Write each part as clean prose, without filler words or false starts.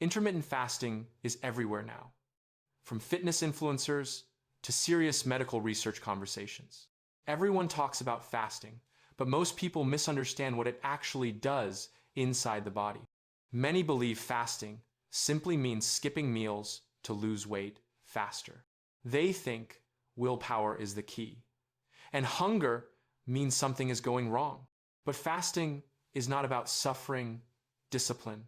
Intermittent fasting is everywhere now, from fitness influencers to serious medical research conversations. Everyone talks about fasting, but most people misunderstand what it actually does inside the body. Many believe fasting simply means skipping meals to lose weight faster. They think willpower is the key, and hunger means something is going wrong. But fasting is not about suffering, discipline,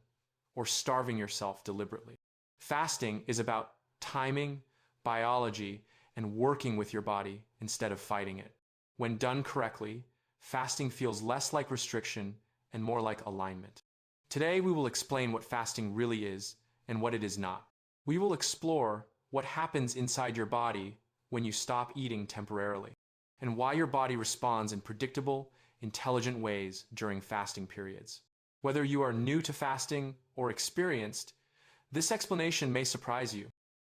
or starving yourself deliberately. Fasting is about timing, biology, and working with your body instead of fighting it. When done correctly, fasting feels less like restriction and more like alignment. Today, we will explain what fasting really is and what it is not. We will explore what happens inside your body when you stop eating temporarily, and why your body responds in predictable, intelligent ways during fasting periods. Whether you are new to fasting or experienced, this explanation may surprise you.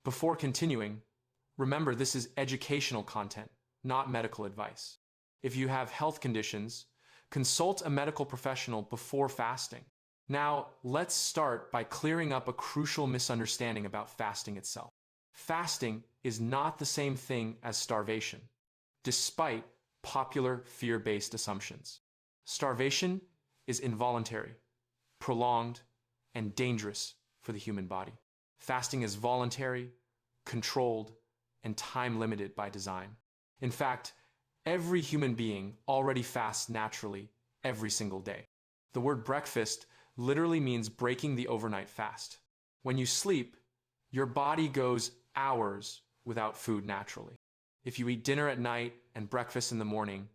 Before continuing, remember this is educational content, not medical advice. If you have health conditions, consult a medical professional before fasting. Now, let's start by clearing up a crucial misunderstanding about fasting itself. Fasting is not the same thing as starvation, despite popular fear-based assumptions. Starvation is involuntary, prolonged, and dangerous for the human body. Fasting is voluntary, controlled, and time-limited by design. In fact, every human being already fasts naturally every single day. The word breakfast literally means breaking the overnight fast. When you sleep, your body goes hours without food naturally. If you eat dinner at night and breakfast in the morning,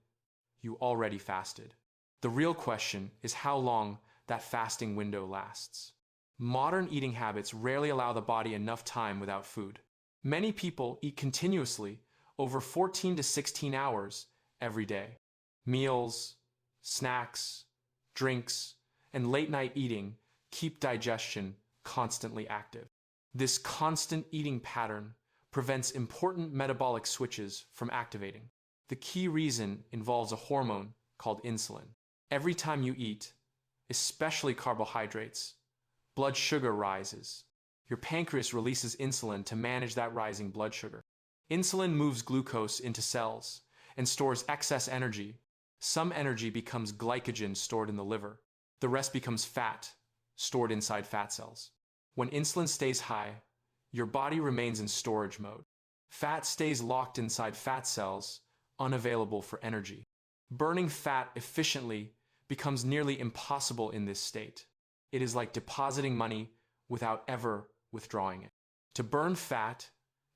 you already fasted. The real question is how long that fasting window lasts. Modern eating habits rarely allow the body enough time without food. Many people eat continuously over 14 to 16 hours every day. Meals, snacks, drinks, and late-night eating keep digestion constantly active. This constant eating pattern prevents important metabolic switches from activating. The key reason involves a hormone called insulin. Every time you eat, especially carbohydrates, blood sugar rises. Your pancreas releases insulin to manage that rising blood sugar. Insulin moves glucose into cells and stores excess energy. Some energy becomes glycogen stored in the liver. The rest becomes fat stored inside fat cells. When insulin stays high, your body remains in storage mode. Fat stays locked inside fat cells, unavailable for energy. Burning fat efficiently becomes nearly impossible in this state. It is like depositing money without ever withdrawing it. To burn fat,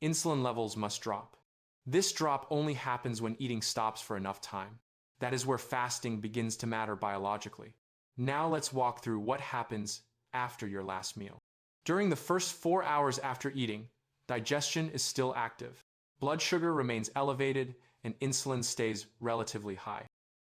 insulin levels must drop. This drop only happens when eating stops for enough time. That is where fasting begins to matter biologically. Now let's walk through what happens after your last meal. During the first 4 hours after eating, digestion is still active. Blood sugar remains elevated and insulin stays relatively high.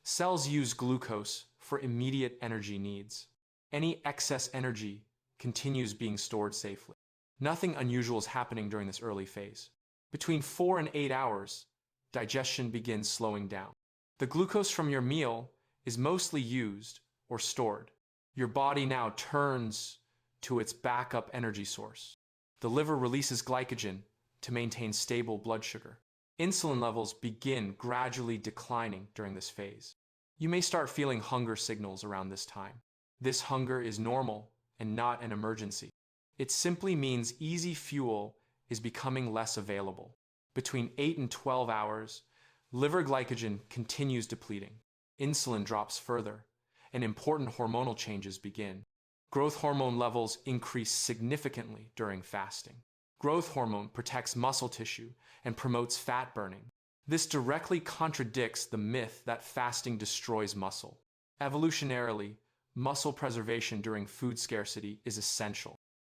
Cells use glucose for immediate energy needs. Any excess energy continues being stored safely. Nothing unusual is happening during this early phase. Between 4 and 8 hours, digestion begins slowing down. The glucose from your meal is mostly used or stored. Your body now turns to its backup energy source. The liver releases glycogen to maintain stable blood sugar. Insulin levels begin gradually declining during this phase. You may start feeling hunger signals around this time. This hunger is normal and not an emergency. It simply means easy fuel is becoming less available. Between 8 and 12 hours, liver glycogen continues depleting. Insulin drops further, and important hormonal changes begin. Growth hormone levels increase significantly during fasting. Growth hormone protects muscle tissue and promotes fat burning. This directly contradicts the myth that fasting destroys muscle. Evolutionarily, muscle preservation during food scarcity is essential.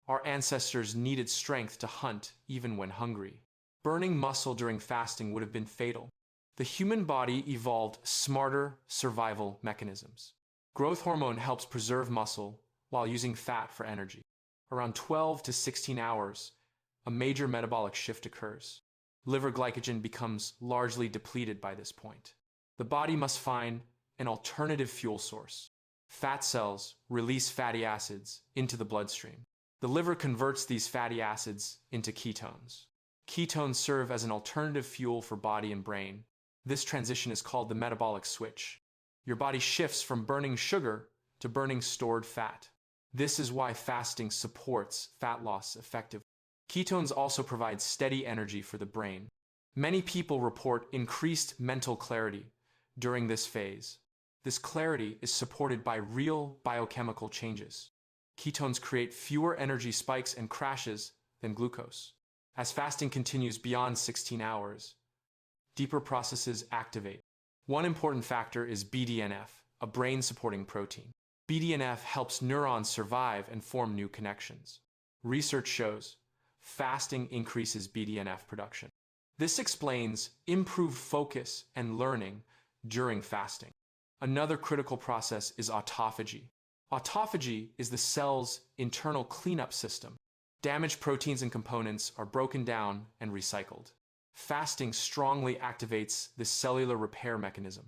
Our ancestors needed strength to hunt even when hungry. Burning muscle during fasting would have been fatal. The human body evolved smarter survival mechanisms. Growth hormone helps preserve muscle while using fat for energy. Around 12 to 16 hours, a major metabolic shift occurs. Liver glycogen becomes largely depleted by this point. The body must find an alternative fuel source. Fat cells release fatty acids into the bloodstream. The liver converts these fatty acids into ketones. Ketones serve as an alternative fuel for body and brain. This transition is called the metabolic switch. Your body shifts from burning sugar to burning stored fat. This is why fasting supports fat loss effectively. Ketones also provide steady energy for the brain. Many people report increased mental clarity during this phase. This clarity is supported by real biochemical changes. Ketones create fewer energy spikes and crashes than glucose. As fasting continues beyond 16 hours, deeper processes activate. One important factor is BDNF, a brain-supporting protein. BDNF helps neurons survive and form new connections. Research shows fasting increases BDNF production. This explains improved focus and learning during fasting. Another critical process is autophagy. Autophagy is the cell's internal cleanup system. Damaged proteins and components are broken down and recycled. Fasting strongly activates this cellular repair mechanism.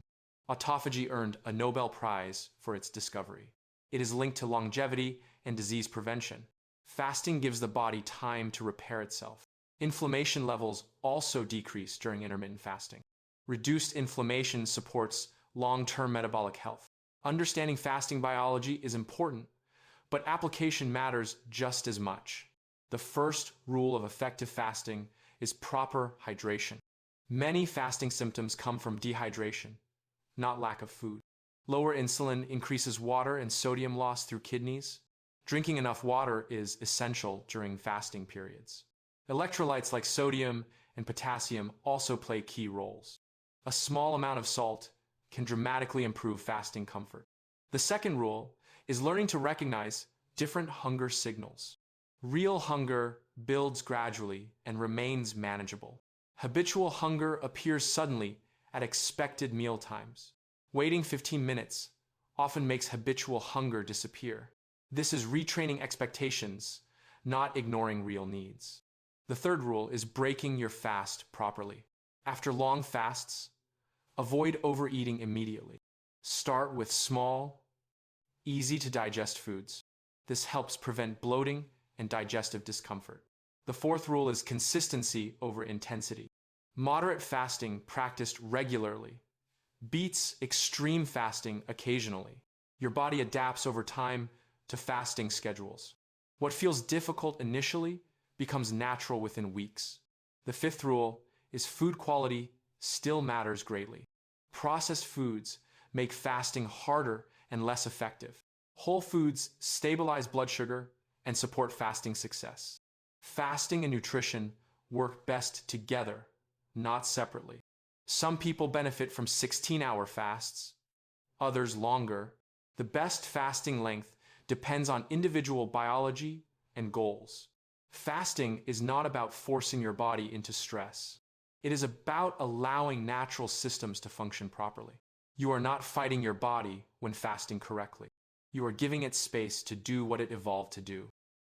Autophagy earned a Nobel Prize for its discovery. It is linked to longevity and disease prevention. Fasting gives the body time to repair itself. Inflammation levels also decrease during intermittent fasting. Reduced inflammation supports long-term metabolic health. Understanding fasting biology is important, but application matters just as much. The first rule of effective fasting is proper hydration. Many fasting symptoms come from dehydration, not lack of food. Lower insulin increases water and sodium loss through kidneys. Drinking enough water is essential during fasting periods. Electrolytes like sodium and potassium also play key roles. A small amount of salt can dramatically improve fasting comfort. The second rule is learning to recognize different hunger signals. Real hunger builds gradually and remains manageable. Habitual hunger appears suddenly at expected meal times. Waiting 15 minutes often makes habitual hunger disappear. This is retraining expectations, not ignoring real needs. The third rule is breaking your fast properly. After long fasts, avoid overeating immediately. Start with small, easy-to-digest foods. This helps prevent bloating and digestive discomfort. The fourth rule is consistency over intensity. Moderate fasting practiced regularly beats extreme fasting occasionally. Your body adapts over time to fasting schedules. What feels difficult initially becomes natural within weeks. The fifth rule is food quality still matters greatly. Processed foods make fasting harder and less effective. Whole foods stabilize blood sugar and support fasting success. Fasting and nutrition work best together, not separately. Some people benefit from 16-hour fasts, others longer. The best fasting length depends on individual biology and goals. Fasting is not about forcing your body into stress. It is about allowing natural systems to function properly. You are not fighting your body when fasting correctly. You are giving it space to do what it evolved to do.